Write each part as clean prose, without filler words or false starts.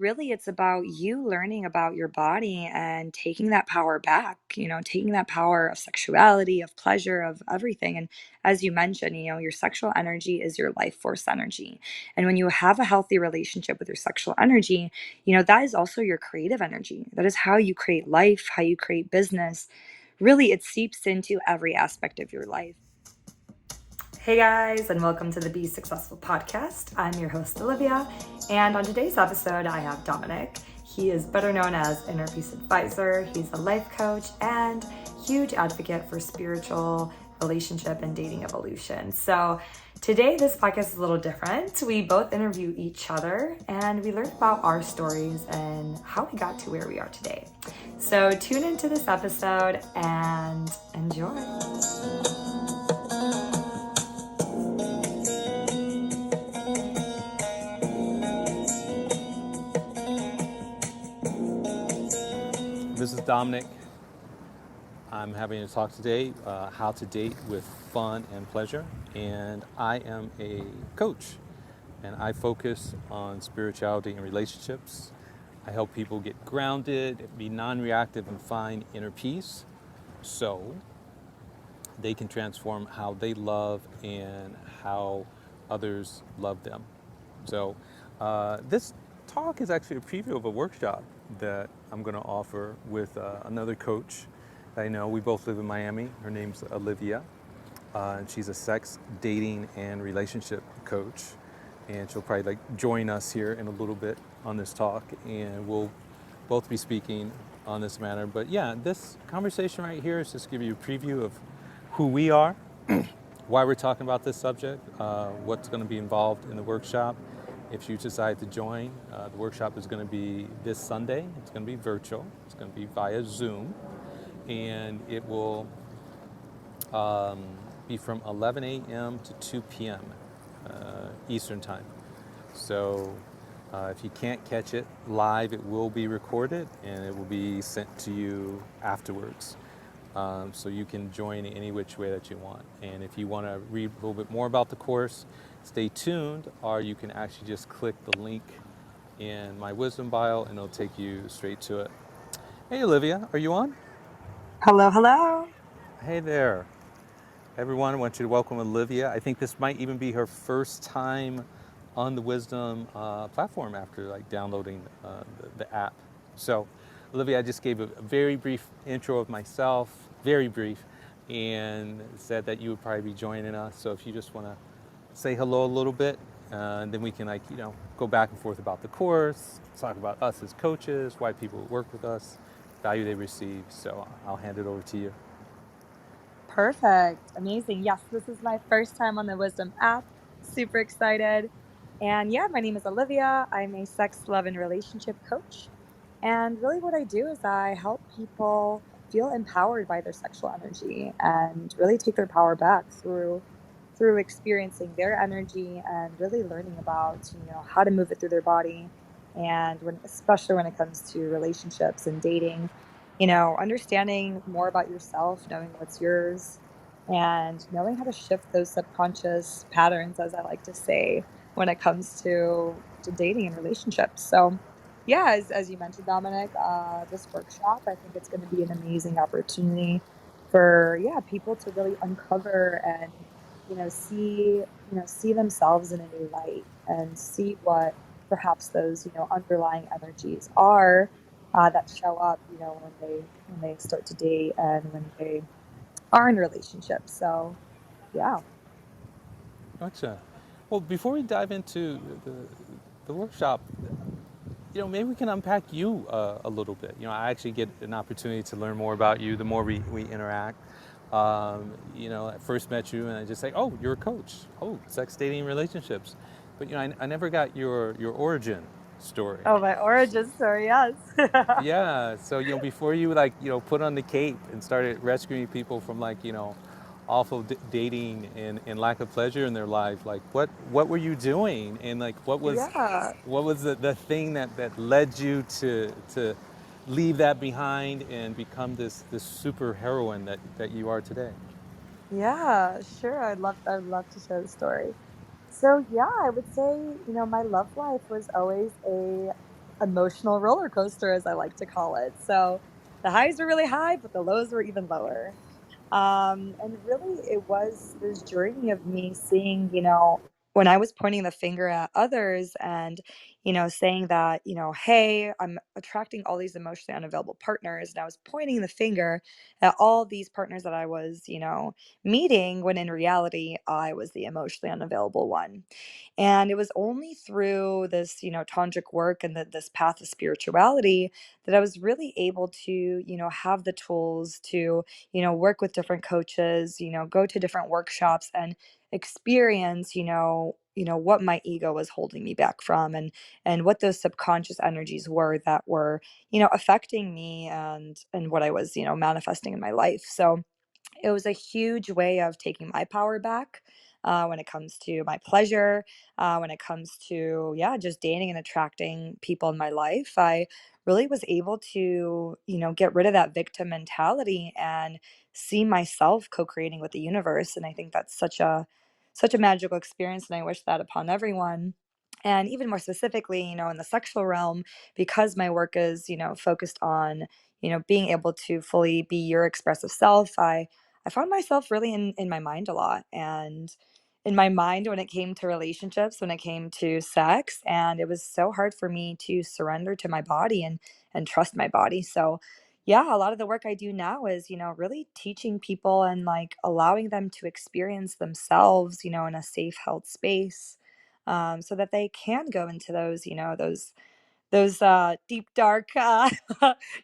really, it's about you learning about your body and taking that power back, taking that power of sexuality, of pleasure, of everything. And as you mentioned, your sexual energy is your life force energy. And when you have a healthy relationship with your sexual energy, that is also your creative energy. That is how you create life, how you create business. Really, it seeps into every aspect of your life. Hey guys, and welcome to the Be Successful podcast. I'm your host, Olivia, and on today's episode, I have Dominic. He is better known as Inner Peace Advisor. He's a life coach and huge advocate for spiritual relationship and dating evolution. So today, this podcast is a little different. We both interview each other, and we learn about our stories and how we got to where we are today. So tune into this episode and enjoy. This is Dominic. I'm having a talk today, how to date with fun and pleasure. And I am a coach, and I focus on spirituality and relationships. I help people get grounded, be non-reactive, and find inner peace so they can transform how they love and how others love them. So this talk is actually a preview of a workshop that I'm going to offer with another coach that I know. We both live in Miami. Her name's Olivia, and she's a sex, dating, and relationship coach. And she'll probably join us here in a little bit on this talk, and we'll both be speaking on this matter. But yeah, this conversation right here is just to give you a preview of who we are, why we're talking about this subject, what's going to be involved in the workshop. If you decide to join, the workshop is going to be this Sunday. It's going to be virtual. It's going to be via Zoom, and it will be from 11 a.m. to 2 p.m. Eastern Time. So if you can't catch it live, it will be recorded and it will be sent to you afterwards. So you can join any which way that you want. And if you want to read a little bit more about the course, stay tuned, or you can actually just click the link in my wisdom bio and it'll take you straight to it. Hey Olivia, are you on? Hello, hello. Hey there. Everyone, I want you to welcome Olivia. I think this might even be her first time on the Wisdom platform after downloading the app. So, Olivia, I just gave a very brief intro of myself, very brief, and said that you would probably be joining us. So if you just want to say hello a little bit, and then we can go back and forth about the course, talk about us as coaches, why people work with us, value they receive. So I'll hand it over to you. Perfect. Amazing. Yes, this is my first time on the Wisdom app. Super excited. And yeah, my name is Olivia. I'm a sex, love, and relationship coach. And really, what I do is I help people feel empowered by their sexual energy and really take their power back through experiencing their energy and really learning about how to move it through their body. And especially when it comes to relationships and dating, understanding more about yourself, knowing what's yours, and knowing how to shift those subconscious patterns, as I like to say, when it comes to dating and relationships. So, yeah, as you mentioned, Dominic, this workshop, I think it's going to be an amazing opportunity for people to really uncover and see themselves in a new light and see what perhaps those underlying energies are that show up, when they start to date and when they are in relationships. So, yeah. Gotcha. Well, before we dive into the workshop, maybe we can unpack you a little bit. I actually get an opportunity to learn more about you the more we interact. I first met you and I just say, oh, you're a coach. Oh, sex, dating, relationships. But, I never got your origin story. Oh, my origin story, yes. Yeah. So, before you put on the cape and started rescuing people from awful dating and lack of pleasure in their life, what were you doing? And what was Yeah. the thing that led you to leave that behind and become this super heroine that you are today? Yeah, sure. I'd love to share the story. So yeah, I would say, my love life was always emotional roller coaster, as I like to call it. So the highs were really high, but the lows were even lower. And really, it was this journey of me seeing, when I was pointing the finger at others and, saying that, hey, I'm attracting all these emotionally unavailable partners. And I was pointing the finger at all these partners that I was, meeting when in reality, I was the emotionally unavailable one. And it was only through this, tantric work and this path of spirituality that I was really able to, have the tools to, work with different coaches, go to different workshops and experience, what my ego was holding me back from and what those subconscious energies were that were, affecting me and what I was, manifesting in my life. So it was a huge way of taking my power back when it comes to my pleasure, when it comes to, yeah, just dating and attracting people in my life. I really was able to, get rid of that victim mentality and see myself co-creating with the universe. And I think that's such a magical experience. And I wish that upon everyone. And even more specifically, in the sexual realm, because my work is, focused on, being able to fully be your expressive self. I found myself really in my mind a lot and in my mind when it came to relationships, when it came to sex, and it was so hard for me to surrender to my body and trust my body. So, yeah, a lot of the work I do now is, really teaching people and like allowing them to experience themselves, in a safe, held space, so that they can go into those, those deep dark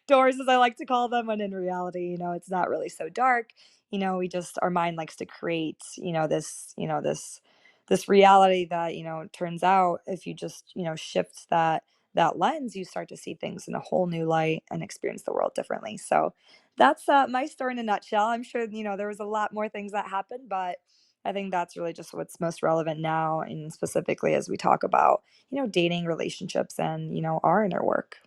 doors, as I like to call them, when in reality, it's not really so dark. We just our mind likes to create, this reality that, turns out if you just, shift that lens, you start to see things in a whole new light and experience the world differently. So that's my story in a nutshell. I'm sure, there was a lot more things that happened, but I think that's really just what's most relevant now, and specifically as we talk about, dating, relationships, and, our inner work.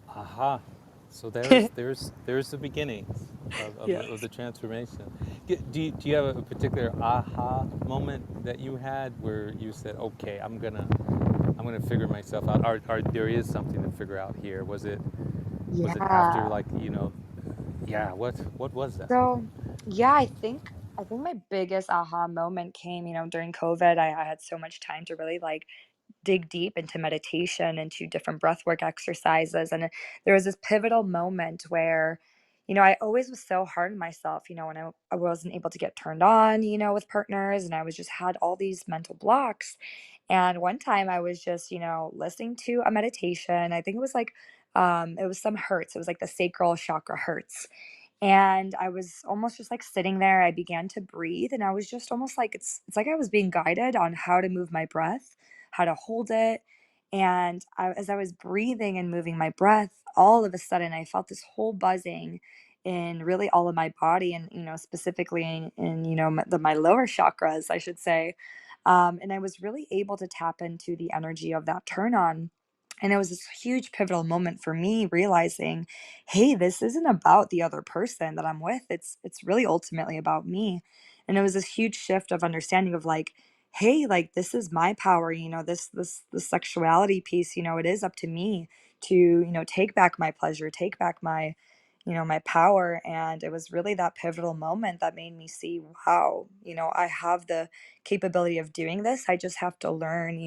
Aha. So there's the beginnings of Yes. the transformation. Do you have a particular aha moment that you had where you said, okay, I'm gonna figure myself out, or there is something to figure out here? Was it after, Yeah. like, yeah, what was that? So, yeah, I think my biggest aha moment came, during COVID. I had so much time to really like dig deep into meditation, into different breathwork exercises. And there was this pivotal moment where, I always was so hard on myself, when I wasn't able to get turned on, with partners, and I was just had all these mental blocks. And one time I was just, listening to a meditation. I think it was like, it was some hertz. It was like the sacral chakra hertz. And I was almost just like sitting there. I began to breathe, and I was just almost like it's like I was being guided on how to move my breath, how to hold it. And as I was breathing and moving my breath, all of a sudden I felt this whole buzzing in really all of my body, and specifically in my lower chakras, I should say. And I was really able to tap into the energy of that turn on. And it was this huge pivotal moment for me realizing, hey, this isn't about the other person that I'm with. It's really ultimately about me. And it was this huge shift of understanding of like, hey, like this is my power, this sexuality piece, it is up to me to, take back my pleasure, take back my, my power. And it was really that pivotal moment that made me see, wow, I have the capability of doing this. I just have to learn,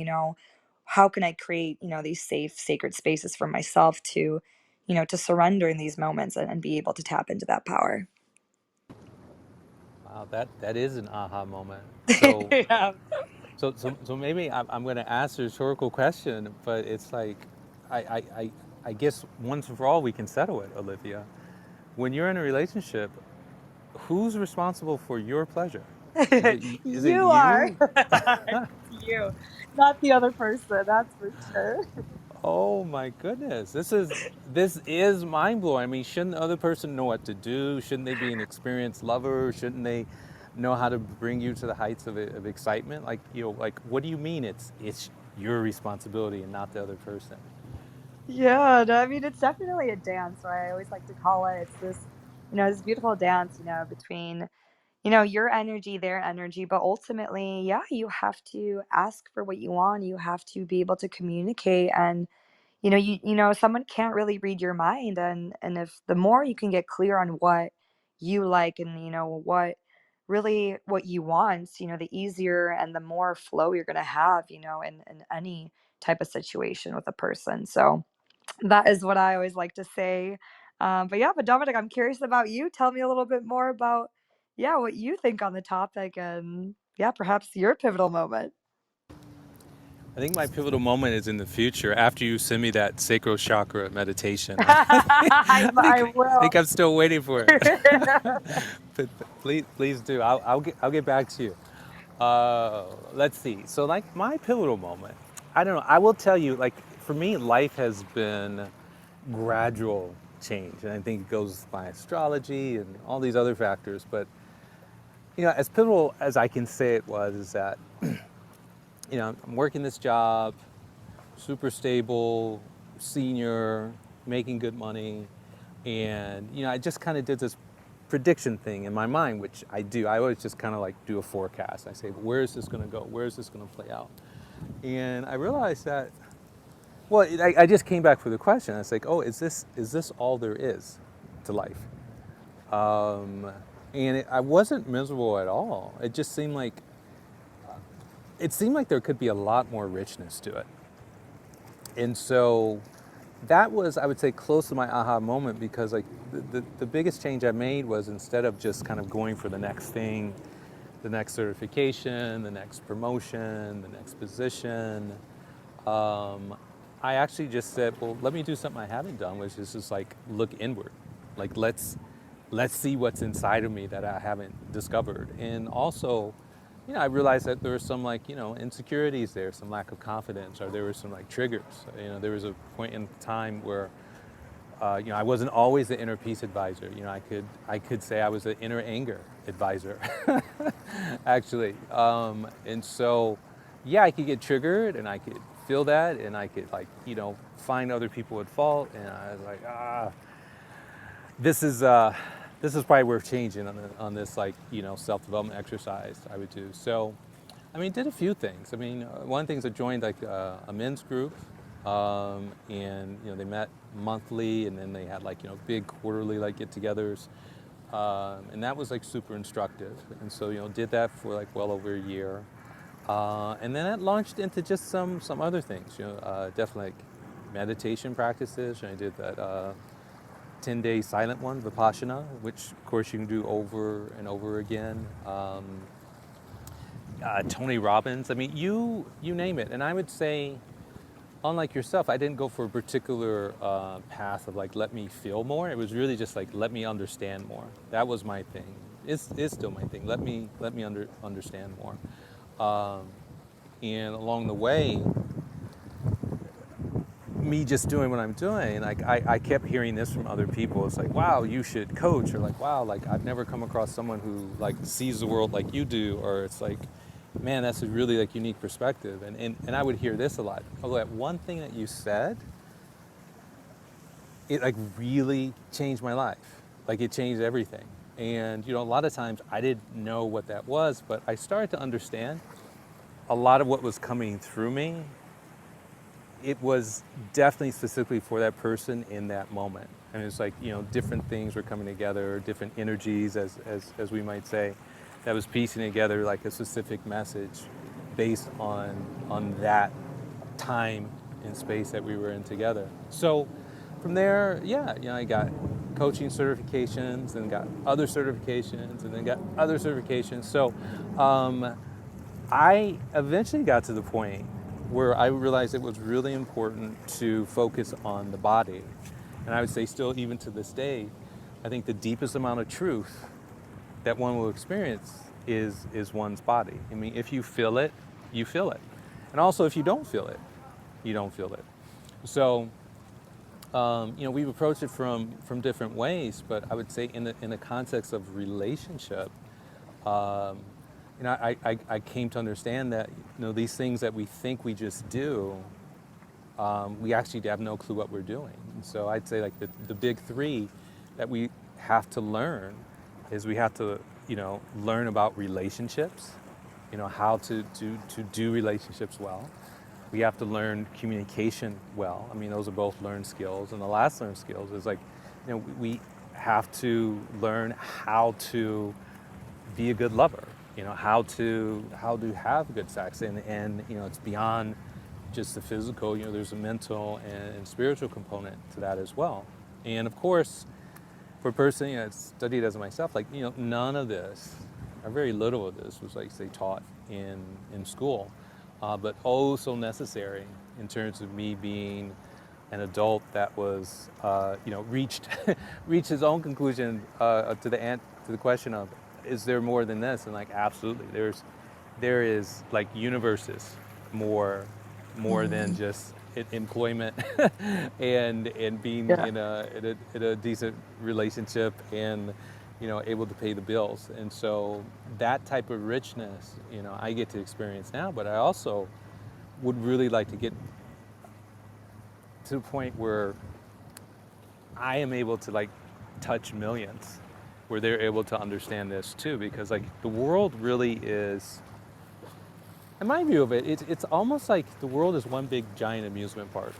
how can I create, these safe, sacred spaces for myself to, to surrender in these moments and be able to tap into that power. Wow, that is an aha moment. So Yeah. so maybe I'm going to ask a rhetorical question, but it's like, I, I, I, I guess once and for all we can settle it, Olivia. When you're in a relationship, who's responsible for your pleasure? Is it You are. you? It's you, not the other person. That's for sure. Oh my goodness, this is mind blowing. I mean, shouldn't the other person know what to do? Shouldn't they be an experienced lover? Shouldn't they know how to bring you to the heights of excitement? Like, like, what do you mean it's your responsibility and not the other person? Yeah, no, I mean, it's definitely a dance, right? I always like to call it. It's this, this beautiful dance, between, your energy, their energy, but ultimately, yeah, you have to ask for what you want. You have to be able to communicate, and someone can't really read your mind, and if the more you can get clear on what you like, and what you want, the easier and the more flow you're going to have, in any type of situation with a person. So that is what I always like to say. But yeah, but Dominic, I'm curious about you. Tell me a little bit more about, yeah, what you think on the topic, and yeah, perhaps your pivotal moment. I think my pivotal moment is in the future after you send me that sacral chakra meditation. I I think will. I'm still waiting for it. But please do. I'll get back to you. Let's see. So, like my pivotal moment, I don't know. I will tell you, like for me, life has been gradual change, and I think it goes by astrology and all these other factors. But as pivotal as I can say it was, is that I'm working this job, super stable, senior, making good money, and I just kind of did this prediction thing in my mind, which I do. I always just kind of like do a forecast. I say, where is this going to go? Where is this going to play out? And I realized that, well, I just came back for the question. I was like, oh, is this all there is to life? Um, and I wasn't miserable at all. It seemed like there could be a lot more richness to it. And so that was, I would say, close to my aha moment, because like the biggest change I made was, instead of just kind of going for the next thing, the next certification, the next promotion, the next position, um, I actually just said, well, let me do something I haven't done, which is just like look inward. Like let's see what's inside of me that I haven't discovered. And also, I realized that there were some, like, insecurities there, some lack of confidence, or there were some like triggers. There was a point in time where I wasn't always the inner peace advisor. I could say I was the inner anger advisor, actually. And so, yeah, I could get triggered, and I could feel that, and I could, like, find other people at fault, and I was like, this is uh, this is probably worth changing on this, like, self development exercise I would do. So, I mean, did a few things. I mean, one thing is I joined like a men's group, and they met monthly, and then they had like big quarterly like get-togethers, and that was like super instructive. And so did that for like well over a year, and then that launched into just some other things. Definitely like meditation practices. And I did that 10-day silent one, Vipassana, which of course you can do over and over again. Tony Robbins. I mean, you name it. And I would say, unlike yourself, I didn't go for a particular path of like let me feel more. It was really just like let me understand more. That was my thing. It's still my thing. Let me understand more. Um, and along the way, me just doing what I'm doing, like I kept hearing this from other people. It's like, wow, you should coach, or like, wow, like I've never come across someone who like sees the world like you do, or it's like, man, that's a really like unique perspective. And I would hear this a lot. Oh, that one thing that you said, it like really changed my life. Like it changed everything. And a lot of times I didn't know what that was, but I started to understand a lot of what was coming through me. It was definitely specifically for that person in that moment. And it's like, different things were coming together, different energies, as we might say, that was piecing together like a specific message based on that time and space that we were in together. So from there, yeah, I got coaching certifications, and got other certifications, and then got other certifications. So I eventually got to the point where I realized it was really important to focus on the body. And I would say, still, even to this day, I think the deepest amount of truth that one will experience is one's body. I mean, if you feel it, you feel it. And also, if you don't feel it, you don't feel it. So, we've approached it from different ways, but I would say in the context of relationship, um, I came to understand that these things that we think we just do, we actually have no clue what we're doing. And so I'd say like the big three that we have to learn is we have to learn about relationships, how to do relationships well. We have to learn communication well. I mean, those are both learned skills. And the last learned skills is like, we have to learn how to be a good lover. How to have good sex, and it's beyond just the physical. There's a mental and spiritual component to that as well. And of course, for a person that's studied as myself, like none of this, or very little of this, was like say taught in school, but oh so necessary in terms of me being an adult that was reached reached his own conclusion to the question of, is there more than this? And like, absolutely, there is like universes more than Mhm. just employment and being Yeah. in a decent relationship and able to pay the bills. And so that type of richness I get to experience now, but I also would really like to get to the point where I am able to like touch millions, where they're able to understand this too, because like the world really is, in my view of it, it's almost like the world is one big giant amusement park,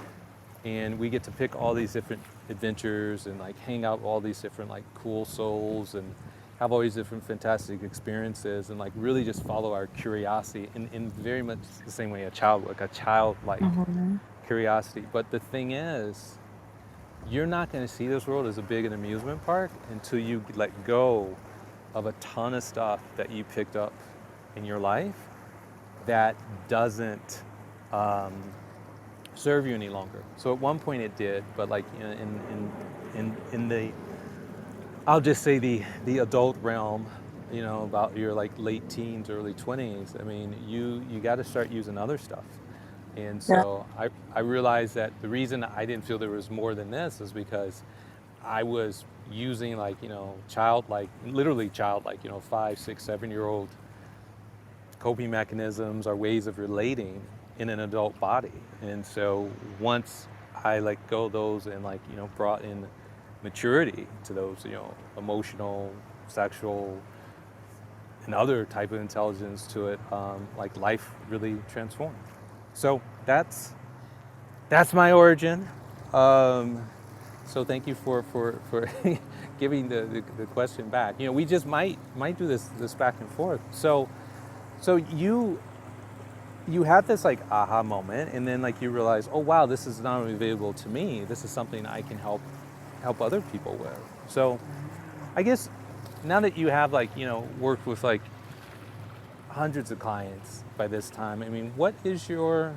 and we get to pick all these different adventures and like hang out with all these different like cool souls and have all these different fantastic experiences and like really just follow our curiosity in very much the same way a child would, like a childlike Mhm. curiosity. But the thing is, you're not going to see this world as a big an amusement park until you let go of a ton of stuff that you picked up in your life that doesn't serve you any longer. So at one point it did, but like in the, I'll just say the adult realm, about your like late teens, early 20s. I mean, you got to start using other stuff. And Yeah. so I realized that the reason I didn't feel there was more than this is because I was using like, childlike, literally childlike, 5, 6, 7 year old coping mechanisms or ways of relating in an adult body. And so once I let go of those and like, brought in maturity to those, emotional, sexual, and other type of intelligence to it, like life really transformed. So that's my origin. Um, so thank you for giving the question back. We just might do this back and forth. So you had this like aha moment, and then like you realize, oh wow, this is not only available to me, this is something I can help other people with. So I guess now that you have like worked with like hundreds of clients by this time, I mean, what is your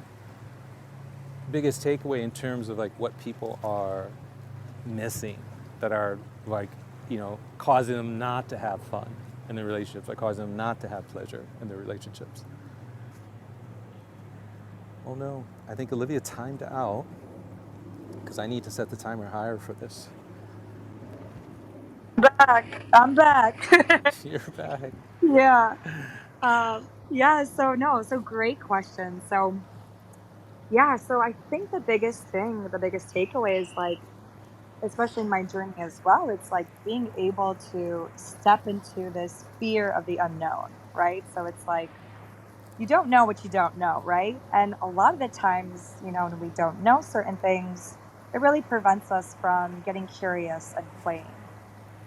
biggest takeaway in terms of like what people are missing, that are like causing them not to have fun in their relationships, like causing them not to have pleasure in their relationships? Oh no, I think Olivia timed out because I need to set the timer higher for this. Back. I'm back. You're back. Yeah. Yeah. So no. So great question. So yeah. So I think the biggest thing, the biggest takeaway is like, especially in my journey as well, it's like being able to step into this fear of the unknown, right? So it's like you don't know what you don't know, right? And a lot of the times, when we don't know certain things, it really prevents us from getting curious and playing.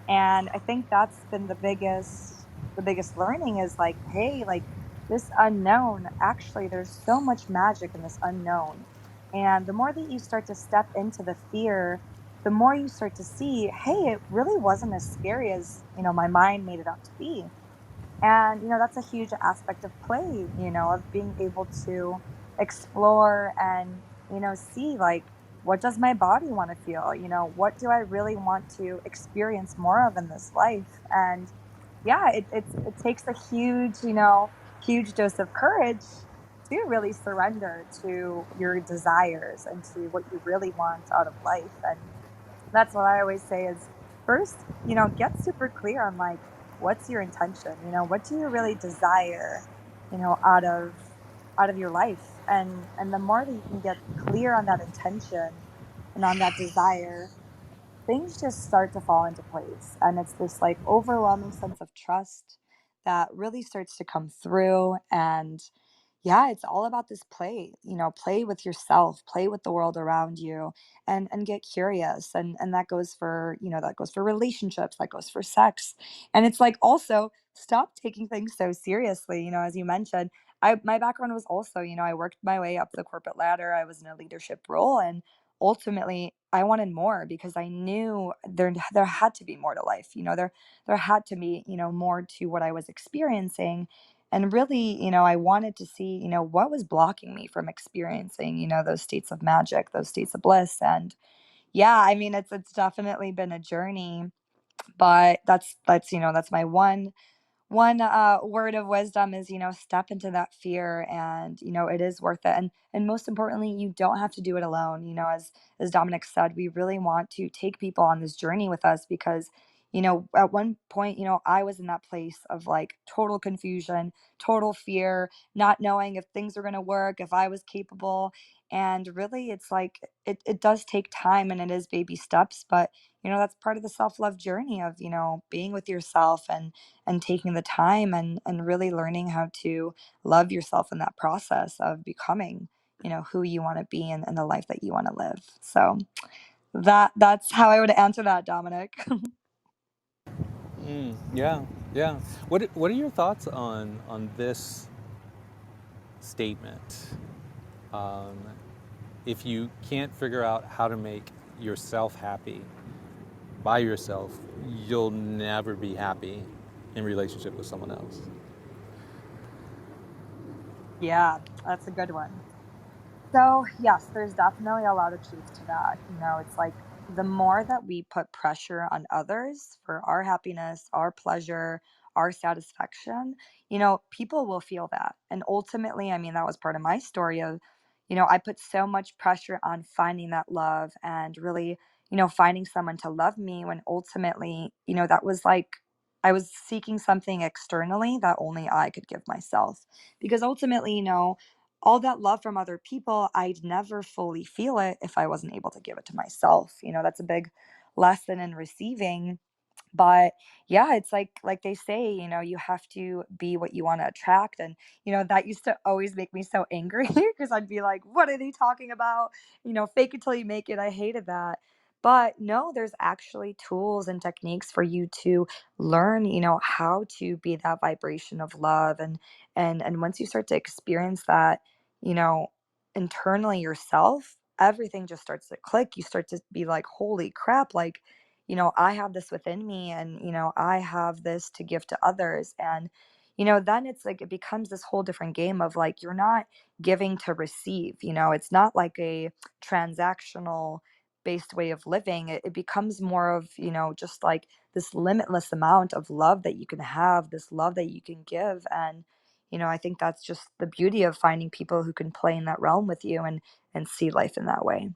And I think that's been the biggest learning is like, hey, like this unknown, actually there's so much magic in this unknown. And the more that you start to step into the fear, the more you start to see, hey, it really wasn't as scary as, my mind made it out to be. And, that's a huge aspect of play, of being able to explore and, see like, what does my body want to feel? What do I really want to experience more of in this life? And yeah, it takes a huge dose of courage to really surrender to your desires and to what you really want out of life. And that's what I always say is first, get super clear on like what's your intention? What do you really desire, out of your life? And the more that you can get clear on that intention and on that desire, things just start to fall into place. And it's this like overwhelming sense of trust that really starts to come through. And yeah, it's all about this play, play with yourself, play with the world around you, and get curious. And that goes for, that goes for relationships, that goes for sex. And it's like also stop taking things so seriously, as you mentioned. My background was also, I worked my way up the corporate ladder. I was in a leadership role, and ultimately I wanted more because I knew there had to be more to life. There had to be, more to what I was experiencing. And really, I wanted to see, what was blocking me from experiencing, those states of magic, those states of bliss. And yeah, I mean, it's definitely been a journey, but that's my one word of wisdom is, step into that fear, and it is worth it. And most importantly, you don't have to do it alone. As Dominic said, we really want to take people on this journey with us because at one point, I was in that place of like total confusion, total fear, not knowing if things were going to work, if I was capable. And really, it's like it does take time, and it is baby steps, but that's part of the self-love journey of being with yourself, and taking the time, and really learning how to love yourself in that process of becoming, who you want to be, and the life that you want to live. So that's how I would answer that, Dominic. Yeah, yeah. What are your thoughts on this statement? Um, if you can't figure out how to make yourself happy by yourself, you'll never be happy in relationship with someone else. Yeah, that's a good one. So, yes, there's definitely a lot of truth to that. It's like the more that we put pressure on others for our happiness, our pleasure, our satisfaction, people will feel that. And ultimately, I mean, that was part of my story of, I put so much pressure on finding that love and really, finding someone to love me when ultimately, that was like I was seeking something externally that only I could give myself. Because ultimately, all that love from other people, I'd never fully feel it if I wasn't able to give it to myself. That's a big lesson in receiving. But yeah, it's like they say, you have to be what you want to attract. And that used to always make me so angry because I'd be like, what are they talking about? Fake it till you make it. I hated that. But no, there's actually tools and techniques for you to learn, how to be that vibration of love. And once you start to experience that, you know internally yourself, everything just starts to click. You start to be like, holy crap, like, I have this within me, and, I have this to give to others. And, then it's like it becomes this whole different game of like, you're not giving to receive, it's not like a transactional based way of living. It becomes more of, just like this limitless amount of love that you can have, this love that you can give. And, I think that's just the beauty of finding people who can play in that realm with you, and see life in that way.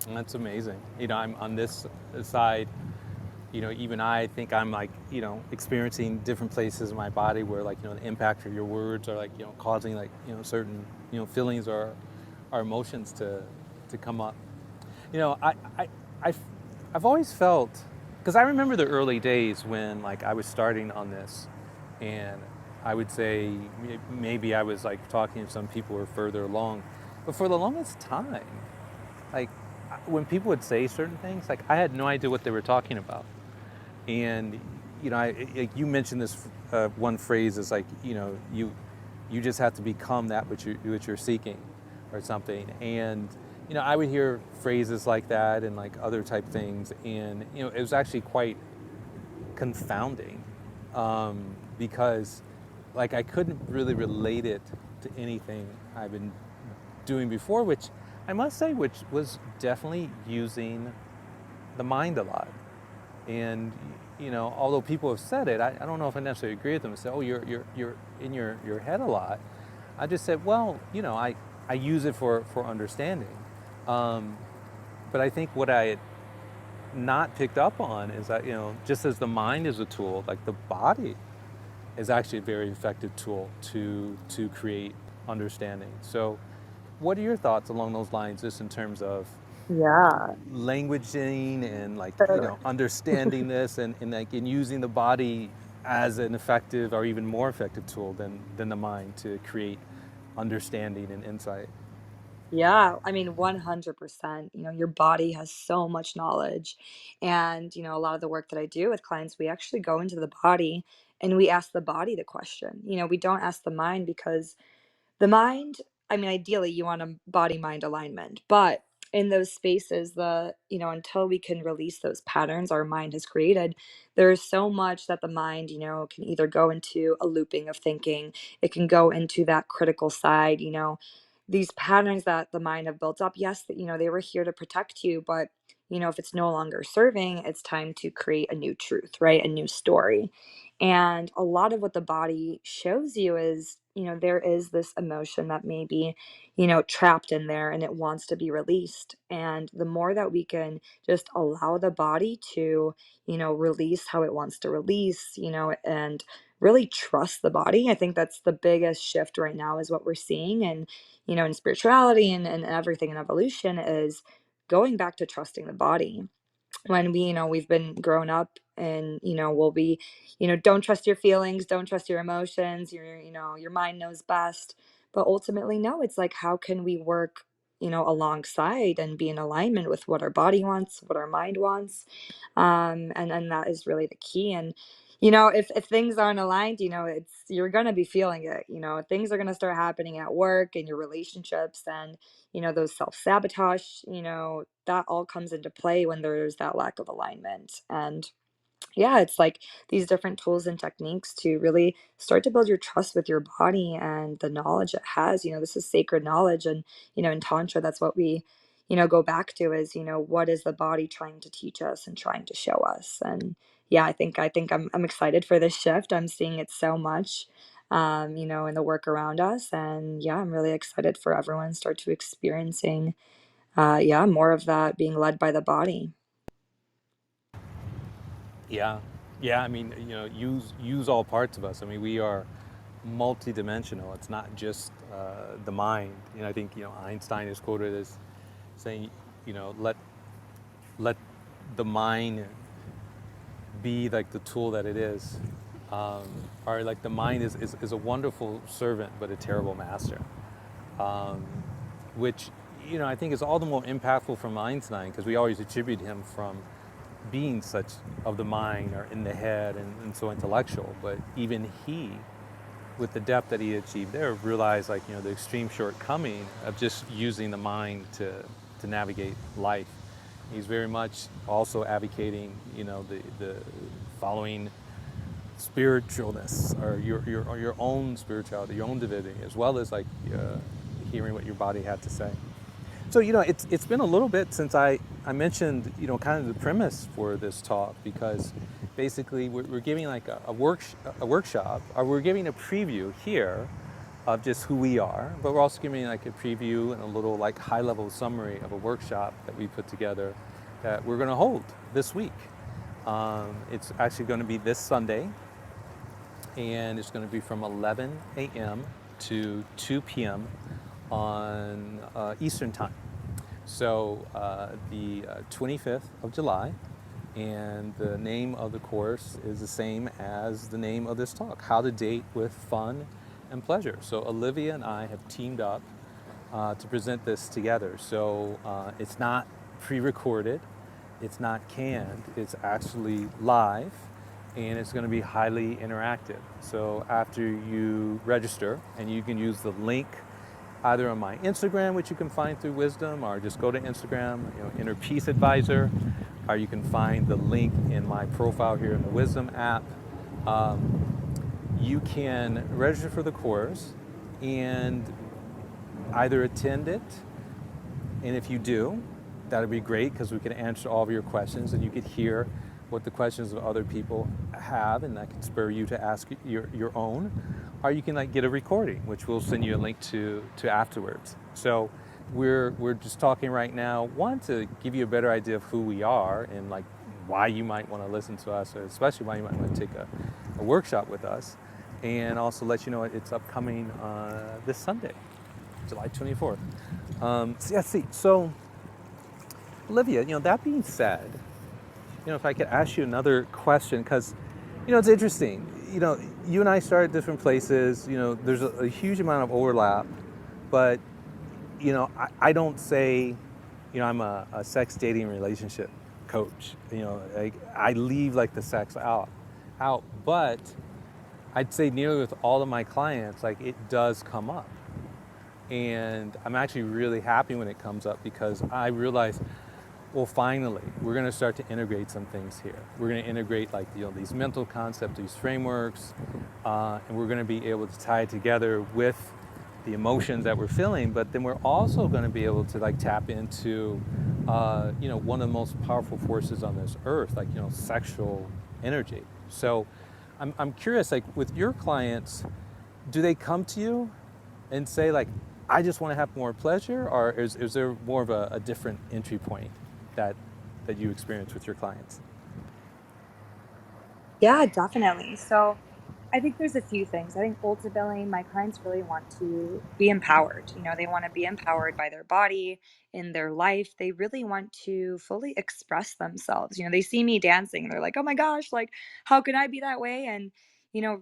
That's amazing. I'm on this side. Even I think I'm like, experiencing different places in my body where like, the impact of your words are like, causing like, certain, feelings or emotions to come up. You know, I've, I've always felt, because I remember the early days when like I was starting on this, and I would say maybe I was like talking to some people who were further along, but for the longest time, like when people would say certain things, like I had no idea what they were talking about. And like you mentioned this one phrase is like, you just have to become that which you're seeking, or something. And I would hear phrases like that and like other type things, and it was actually quite confounding, because like I couldn't really relate it to anything I've been doing before, which I must say, which was definitely using the mind a lot. And although people have said it, I don't know if I necessarily agree with them. Say, oh, you're in your head a lot. I just said, well, I use it for understanding. Um, but I think what I had not picked up on is that just as the mind is a tool, like the body is actually a very effective tool to create understanding. So, what are your thoughts along those lines, just in terms of Yeah. languaging and like, Totally. understanding this and like in using the body as an effective or even more effective tool than the mind to create understanding and insight. Yeah, I mean, 100%. Your body has so much knowledge. And, a lot of the work that I do with clients, we actually go into the body and we ask the body the question. We don't ask the mind because the mind, I mean, ideally, you want a body mind alignment, but in those spaces, until we can release those patterns our mind has created, there's so much that the mind, can either go into a looping of thinking, it can go into that critical side, these patterns that the mind have built up. Yes, that, they were here to protect you, but, if it's no longer serving, it's time to create a new truth, right? A new story. And a lot of what the body shows you is, there is this emotion that may be, trapped in there and it wants to be released. And the more that we can just allow the body to, release how it wants to release, and really trust the body. I think that's the biggest shift right now is what we're seeing. And, in spirituality and everything in evolution is going back to trusting the body when we've been grown up and we'll be don't trust your feelings, don't trust your emotions, your mind knows best. But ultimately, no, it's like, how can we work alongside and be in alignment with what our body wants, what our mind wants? And that is really the key. And if things aren't aligned, you're gonna be feeling it. Things are gonna start happening at work and your relationships, and those self-sabotage, that all comes into play when there's that lack of alignment. And yeah, it's like these different tools and techniques to really start to build your trust with your body and the knowledge it has. This is sacred knowledge. And, in Tantra, that's what we, go back to is, what is the body trying to teach us and trying to show us? And yeah, I think I'm excited for this shift. I'm seeing it so much, in the work around us. And yeah, I'm really excited for everyone to start to experiencing, yeah, more of that being led by the body. Yeah, yeah. I mean, use all parts of us. I mean, we are multidimensional. It's not just the mind. I think Einstein is quoted as saying, let the mind be like the tool that it is. Um, or like the mind is a wonderful servant, but a terrible master. Um, which I think is all the more impactful from Einstein because we always attribute him from being such of the mind or in the head and so intellectual. But even he, with the depth that he achieved there, realized like the extreme shortcoming of just using the mind to navigate life. He's very much also advocating the following spiritualness or your own spirituality, your own divinity, as well as like hearing what your body had to say. So it's been a little bit since I mentioned kind of the premise for this talk because basically we're giving like a workshop or we're giving a preview here of just who we are, but we're also giving like a preview and a little like high level summary of a workshop that we put together that we're going to hold this week. It's actually going to be this Sunday, and it's going to be from 11 a.m. to 2 p.m. on Eastern Time. So the 25th of July, and the name of the course is the same as the name of this talk, How to Date with Fun and Pleasure. So Olivia and I have teamed up to present this together. So it's not pre-recorded, it's not canned, it's actually live, and it's going to be highly interactive. So after you register, and you can use the link either on my Instagram, which you can find through Wisdom, or just go to Instagram, Inner Peace Advisor, or you can find the link in my profile here in the Wisdom app. You can register for the course and either attend it, and if you do, that would be great because we can answer all of your questions and you could hear what the questions of other people have, and that can spur you to ask your own. Or you can like get a recording, which we'll send you a link to afterwards. So we're just talking right now, one, to give you a better idea of who we are and like why you might want to listen to us, or especially why you might want to take a workshop with us, and also let you know it's upcoming this Sunday, July 24th. So Olivia, that being said, if I could ask you another question, because, it's interesting. You and I started different places. There's a huge amount of overlap, but, I don't say, I'm a sex dating relationship coach. Like, I leave like the sex out. But I'd say nearly with all of my clients, like it does come up. And I'm actually really happy when it comes up because I realize, well, finally, we're going to start to integrate some things here. We're going to integrate like these mental concepts, these frameworks, and we're going to be able to tie it together with the emotions that we're feeling. But then we're also going to be able to like tap into, one of the most powerful forces on this earth, like sexual energy. So, I'm curious, like with your clients, do they come to you and say like, I just want to have more pleasure, or is there more of a different entry point that you experience with your clients? Yeah, definitely. So I think there's a few things. I think ultimately my clients really want to be empowered. They want to be empowered by their body, in their life. They really want to fully express themselves. They see me dancing. They're like, oh my gosh, like, how can I be that way? And,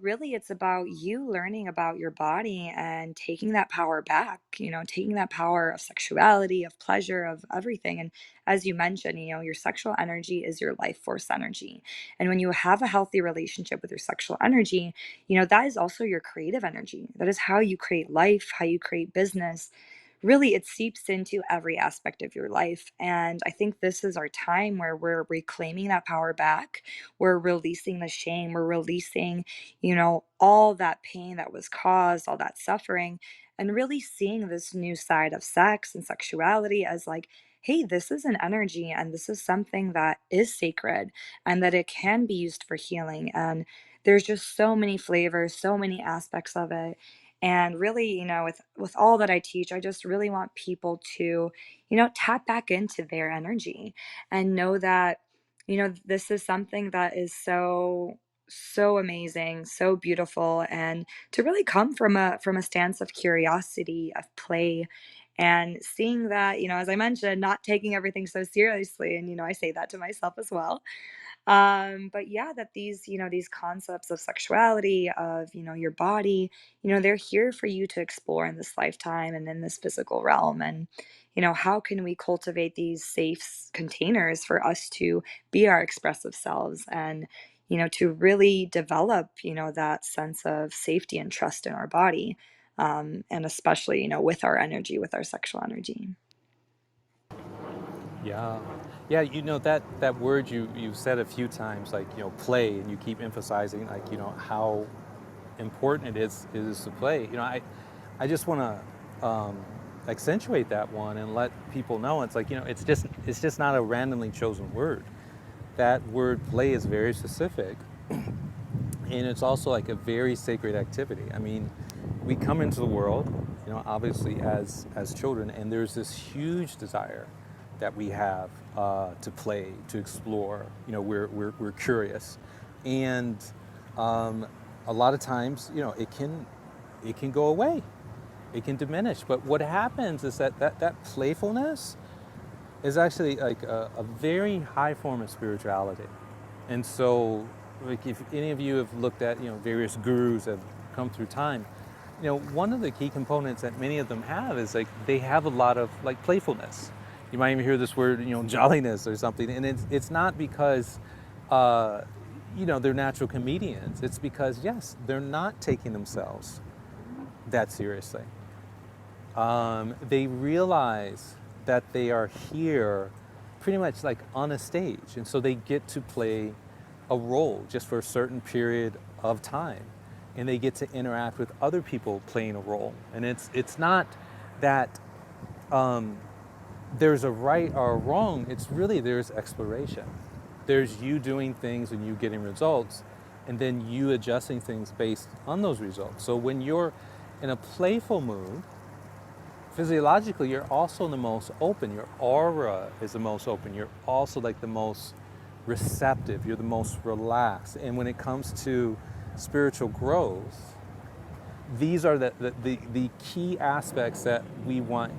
really it's about you learning about your body and taking that power back, taking that power of sexuality, of pleasure, of everything. And as you mentioned, your sexual energy is your life force energy. And when you have a healthy relationship with your sexual energy, that is also your creative energy. That is how you create life, how you create business. Really, it seeps into every aspect of your life. And I think this is our time where we're reclaiming that power back. We're releasing the shame. We're releasing, all that pain that was caused, all that suffering, and really seeing this new side of sex and sexuality as like, hey, this is an energy and this is something that is sacred and that it can be used for healing. And there's just so many flavors, so many aspects of it. And really, with all that I teach, I just really want people to, tap back into their energy and know that, this is something that is so amazing, so beautiful, and to really come from a stance of curiosity, of play, and seeing that, as I mentioned, not taking everything so seriously. And I say that to myself as well. But yeah, that these concepts of sexuality, of, your body, they're here for you to explore in this lifetime and in this physical realm. And, how can we cultivate these safe containers for us to be our expressive selves and, to really develop, that sense of safety and trust in our body. And especially, with our energy, with our sexual energy. Yeah, yeah. That word you've said a few times, like play, and you keep emphasizing like how important it is to play. I just want to accentuate that one and let people know it's like it's just not a randomly chosen word. That word play is very specific, and it's also like a very sacred activity. I mean, we come into the world, obviously as children, and there's this huge desire that we have to play, to explore. We're curious, and a lot of times, it can go away, it can diminish. But what happens is that playfulness is actually like a very high form of spirituality. And so, like if any of you have looked at various gurus that have come through time, one of the key components that many of them have is like they have a lot of like playfulness. You might even hear this word, jolliness or something, and it's not because they're natural comedians. It's because yes, they're not taking themselves that seriously. They realize that they are here pretty much like on a stage. And so they get to play a role just for a certain period of time. And they get to interact with other people playing a role. And it's not that there's a right or a wrong, it's really there's exploration. There's you doing things and you getting results, and then you adjusting things based on those results. So when you're in a playful mood, physiologically, you're also the most open. Your aura is the most open. You're also like the most receptive. You're the most relaxed. And when it comes to spiritual growth, these are the key aspects that we want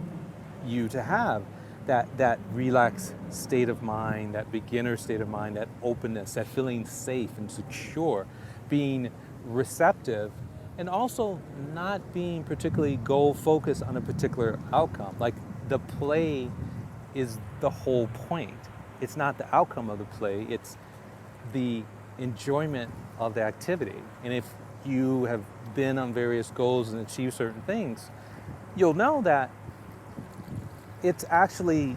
you to have. that relaxed state of mind, that beginner state of mind, that openness, that feeling safe and secure, being receptive, and also not being particularly goal focused on a particular outcome. Like the play is the whole point. It's not the outcome of the play, it's the enjoyment of the activity. And if you have been on various goals and achieved certain things, you'll know that it's actually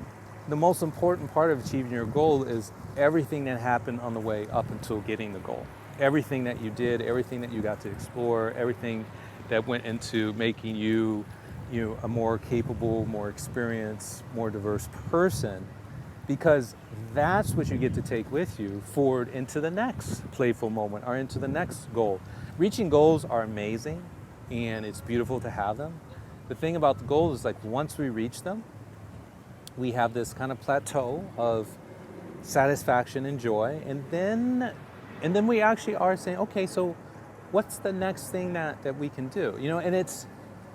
the most important part of achieving your goal is everything that happened on the way up until getting the goal. Everything that you did, everything that you got to explore, everything that went into making you, a more capable, more experienced, more diverse person, because that's what you get to take with you forward into the next playful moment or into the next goal. Reaching goals are amazing and it's beautiful to have them. The thing about the goals is like once we reach them, we have this kind of plateau of satisfaction and joy, and then we actually are saying, okay, so what's the next thing that we can do? And it's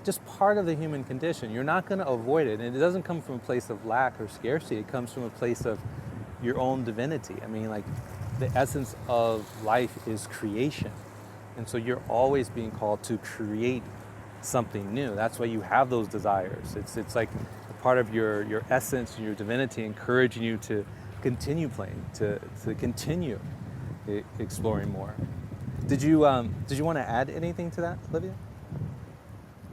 just part of the human condition. You're not going to avoid it, and it doesn't come from a place of lack or scarcity. It comes from a place of your own divinity. I mean, like the essence of life is creation, and so you're always being called to create something new. That's why you have those desires. It's like a part of your essence and your divinity, encouraging you to continue playing, to continue exploring more. Did you want to add anything to that, Olivia?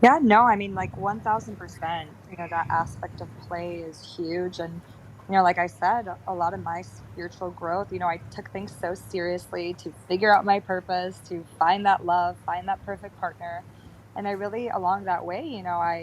Yeah, no, I mean, like 1000%, that aspect of play is huge. And, like I said, a lot of my spiritual growth, I took things so seriously to figure out my purpose, to find that love, find that perfect partner. And I really, along that way,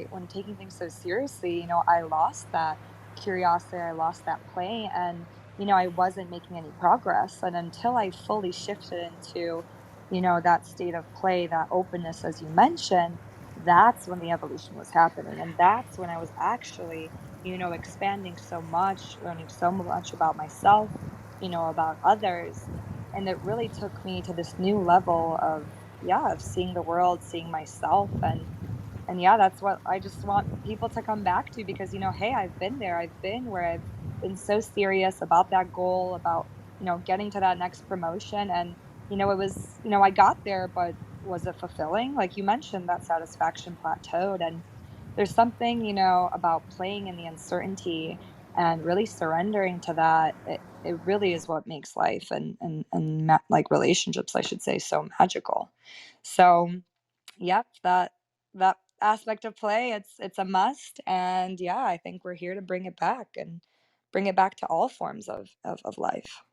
when taking things so seriously, I lost that curiosity, I lost that play, and, I wasn't making any progress. And until I fully shifted into, that state of play, that openness, as you mentioned, that's when the evolution was happening. And that's when I was actually, expanding so much, learning so much about myself, about others. And it really took me to this new level of, yeah, of seeing the world, seeing myself. And yeah, that's what I just want people to come back to because, hey, I've been there. I've been where I've been so serious about that goal, about, getting to that next promotion. And, it was, I got there, but was it fulfilling? Like you mentioned, that satisfaction plateaued. And there's something, about playing in the uncertainty and really surrendering to that. It really is what makes life and like relationships, I should say, so magical. So, yep, that aspect of play, it's a must, and yeah, I think we're here to bring it back and bring it back to all forms of life.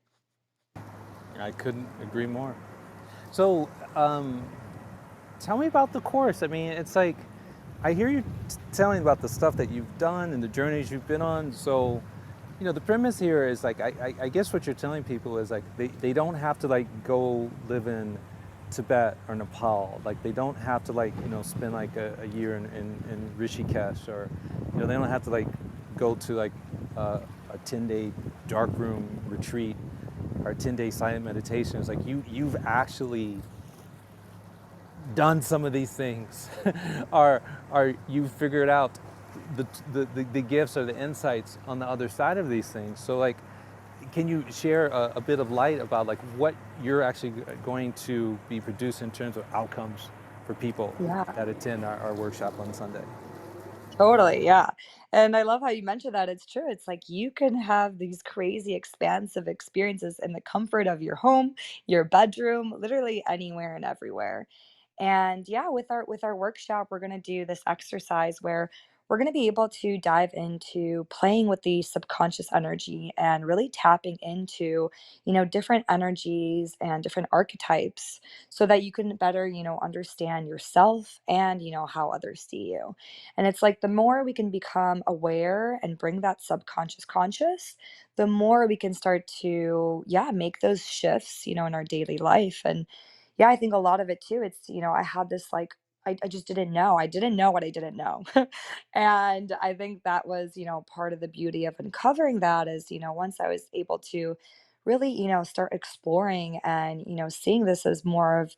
I couldn't agree more. So, tell me about the course. I mean, it's like I hear you telling about the stuff that you've done and the journeys you've been on. So, the premise here is like I guess what you're telling people is like they don't have to like go live in Tibet or Nepal. Like they don't have to like spend like a year in Rishikesh, or they don't have to like go to like a 10-day dark room retreat or a 10-day silent meditation. It's like you've actually done some of these things, are you figured out the gifts or the insights on the other side of these things. So like, can you share a bit of light about like what you're actually going to be producing in terms of outcomes for people Yeah. that attend our workshop on Sunday? Totally, yeah. And I love how you mentioned that. It's true. It's like you can have these crazy expansive experiences in the comfort of your home, your bedroom, literally anywhere and everywhere. And yeah, with our workshop, we're going to do this exercise where we're going to be able to dive into playing with the subconscious energy and really tapping into, different energies and different archetypes so that you can better, understand yourself and, how others see you. And it's like the more we can become aware and bring that subconscious conscious, the more we can start to, yeah, make those shifts, in our daily life. And yeah, I think a lot of it too, it's, I had this like, I just didn't know. I didn't know what I didn't know. And I think that was, part of the beauty of uncovering that is, once I was able to really, start exploring and, seeing this as more of,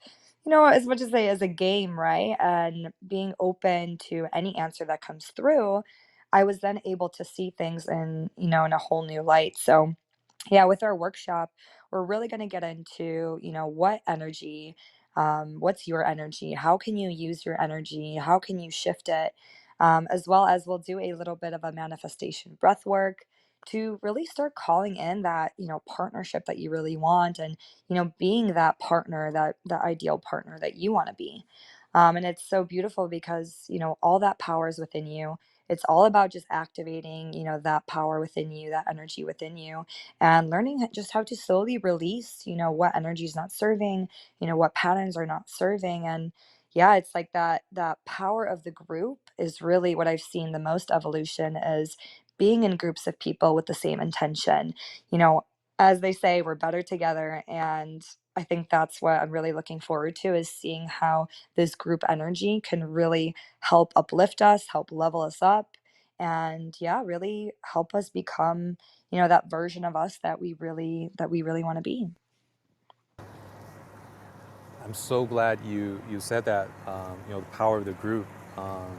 as much as they as a game, right? And being open to any answer that comes through. I was then able to see things in, in a whole new light. So, yeah, with our workshop, we're really going to get into, what energy, what's your energy? How can you use your energy? How can you shift it? As well as we'll do a little bit of a manifestation breath work to really start calling in that, partnership that you really want and, being that partner, that the ideal partner that you want to be. And it's so beautiful because, all that power is within you. It's all about just activating, that power within you, that energy within you, and learning just how to slowly release, what energy is not serving, what patterns are not serving. And yeah, it's like that power of the group is really what I've seen the most evolution is being in groups of people with the same intention. You know, as they say, we're better together. And I think that's what I'm really looking forward to is seeing how this group energy can really help uplift us, help level us up, and yeah, really help us become, that version of us that we really want to be. I'm so glad you said that. The power of the group,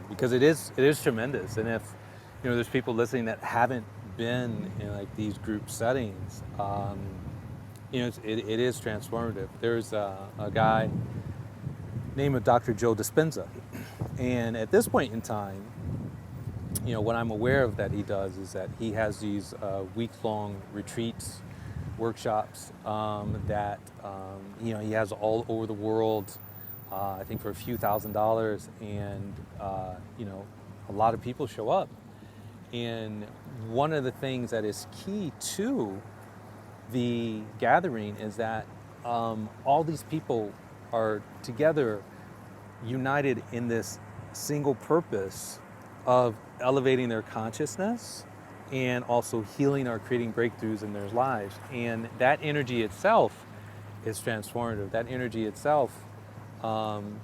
because it is tremendous. And if there's people listening that haven't been in like these group settings, it is transformative. There's a guy named Dr. Joe Dispenza, and at this point in time, what I'm aware of that he does is that he has these week-long retreats, workshops that he has all over the world. I think for a few $1,000s, and a lot of people show up. And one of the things that is key to the gathering is that all these people are together, united in this single purpose of elevating their consciousness and also healing or creating breakthroughs in their lives. And that energy itself is transformative. That energy itself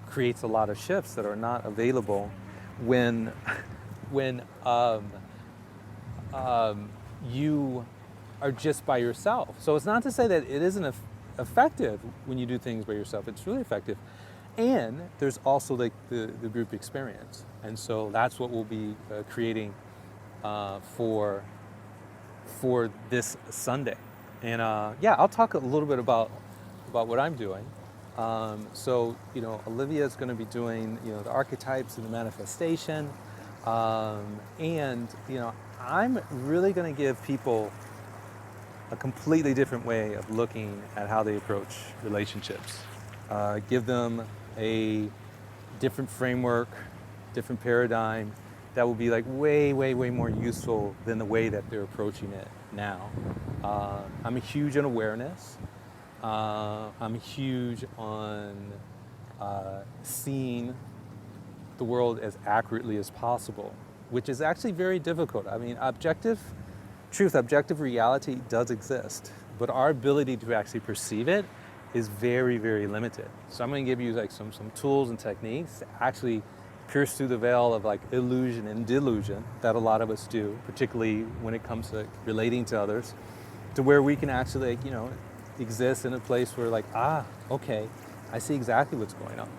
creates a lot of shifts that are not available when when you are just by yourself. So it's not to say that it isn't effective when you do things by yourself. It's really effective. And there's also like the group experience. And so that's what we'll be creating for this Sunday. And yeah, I'll talk a little bit about what I'm doing. Olivia is going to be doing, the archetypes and the manifestation. And I'm really going to give people a completely different way of looking at how they approach relationships. Give them a different framework, different paradigm that will be like way, way, way more useful than the way that they're approaching it now. I'm huge on awareness. I'm huge on seeing the world as accurately as possible, which is actually very difficult. I mean, objective reality does exist, but our ability to actually perceive it is very, very limited. So I'm going to give you like some tools and techniques to actually pierce through the veil of like illusion and delusion that a lot of us do, particularly when it comes to relating to others, to where we can actually exist in a place where like, okay, I see exactly what's going on.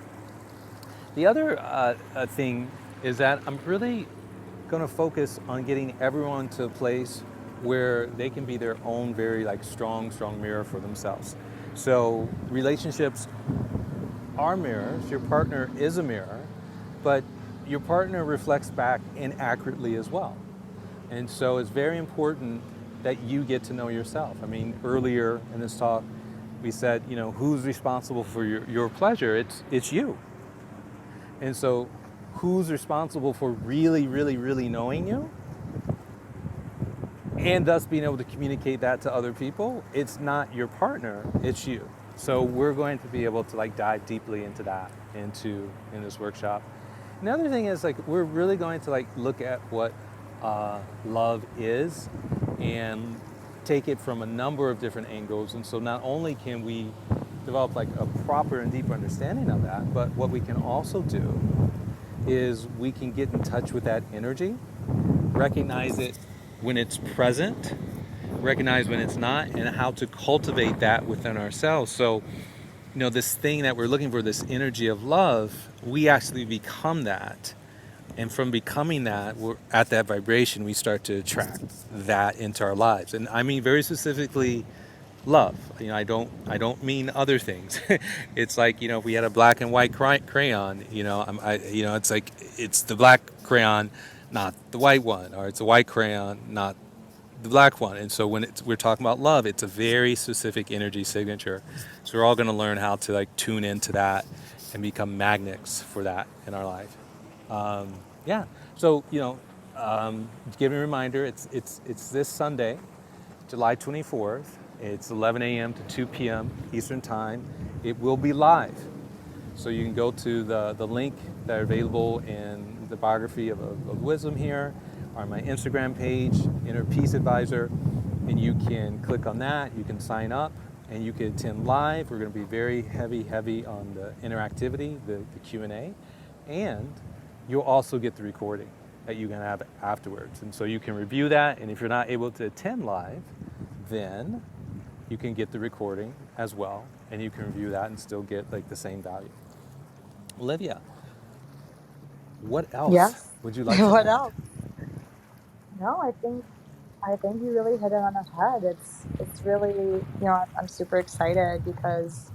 The other thing is that I'm really going to focus on getting everyone to a place where they can be their own very like strong mirror for themselves. So relationships are mirrors. Your partner is a mirror, but your partner reflects back inaccurately as well. And so it's very important that you get to know yourself. I mean, earlier in this talk, we said, who's responsible for your pleasure? It's you. And so who's responsible for really, really, really knowing you? And thus being able to communicate that to other people? It's not your partner, it's you. So we're going to be able to like dive deeply into that in this workshop. Another thing is like we're really going to like look at what love is and take it from a number of different angles. And so not only can we develop like a proper and deep understanding of that, but what we can also do is we can get in touch with that energy, recognize it when it's present, recognize when it's not, and how to cultivate that within ourselves. So, this thing that we're looking for, this energy of love, we actually become that And from becoming that, we're at that vibration, we start to attract that into our lives. And I mean very specifically love. I don't mean other things. It's like, if we had a black and white crayon, it's like it's the black crayon, not the white one, or it's a white crayon, not the black one. And so when we're talking about love, it's a very specific energy signature. So we're all going to learn how to like tune into that and become magnets for that in our life. Yeah. So give me a reminder. It's this Sunday, July 24th. It's 11 a.m. to 2 p.m. Eastern Time. It will be live. So you can go to the link that are available in the biography of Wisdom here, or my Instagram page, Inner Peace Advisor, and you can click on that. You can sign up, and you can attend live. We're going to be very heavy on the interactivity, the Q&A, and you'll also get the recording that you can have afterwards. And so you can review that, and if you're not able to attend live, then you can get the recording as well, and you can review that and still get like the same value. Olivia, what else Yes. would you like to What add? else? No, I think you really hit it on the head. It's really, I'm super excited because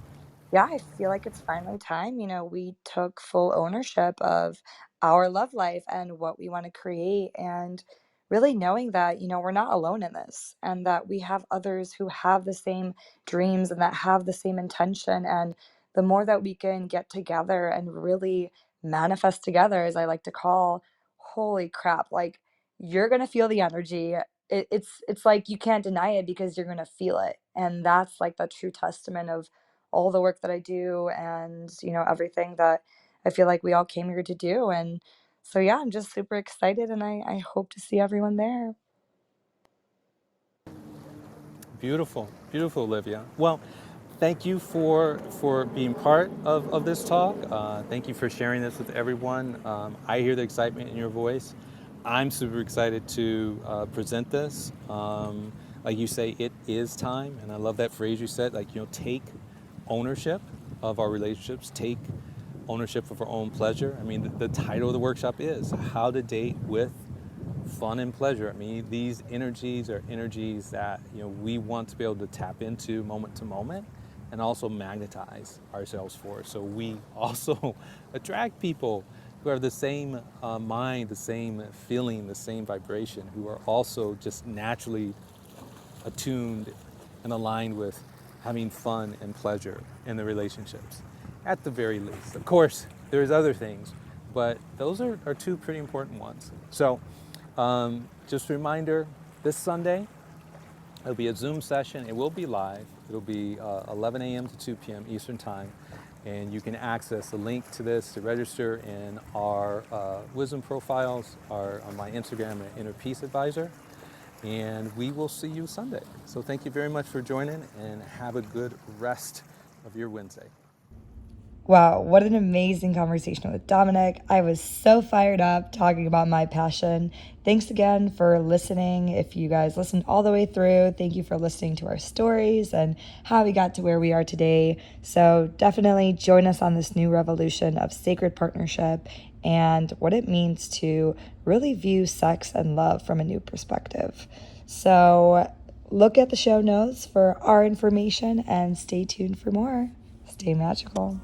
yeah, I feel like it's finally time. We took full ownership of our love life and what we want to create, and really knowing that, we're not alone in this, and that we have others who have the same dreams and that have the same intention. And the more that we can get together and really manifest together, as I like to call, holy crap, like you're going to feel the energy. It's like you can't deny it because you're going to feel it. And that's like the true testament of all the work that I do, and everything that I feel like we all came here to do. And so yeah, I'm just super excited, and I hope to see everyone there. Beautiful, beautiful, Olivia. Well, thank you for being part of this talk. Thank you for sharing this with everyone. I hear the excitement in your voice. I'm super excited to present this. Like you say, it is time, and I love that phrase you said. Like, take ownership of our relationships, take ownership of our own pleasure. I mean, the title of the workshop is How to Date with Fun and Pleasure. I mean, these energies are energies that we want to be able to tap into moment to moment, and also magnetize ourselves for. So we also attract people who have the same mind, the same feeling, the same vibration, who are also just naturally attuned and aligned with having fun and pleasure in the relationships, at the very least. Of course, there's other things, but those are two pretty important ones. So just a reminder, this Sunday, it'll be a Zoom session. It will be live. It'll be 11 a.m. to 2 p.m. Eastern Time. And you can access the link to this to register in our wisdom profiles, on my Instagram at Inner Peace Advisor. And we will see you Sunday. So thank you very much for joining, and have a good rest of your Wednesday. Wow, what an amazing conversation with Dominic. I was so fired up talking about my passion. Thanks again for listening. If you guys listened all the way through, thank you for listening to our stories and how we got to where we are today. So definitely join us on this new revolution of sacred partnership and what it means to really view sex and love from a new perspective. So look at the show notes for our information and stay tuned for more. Stay magical.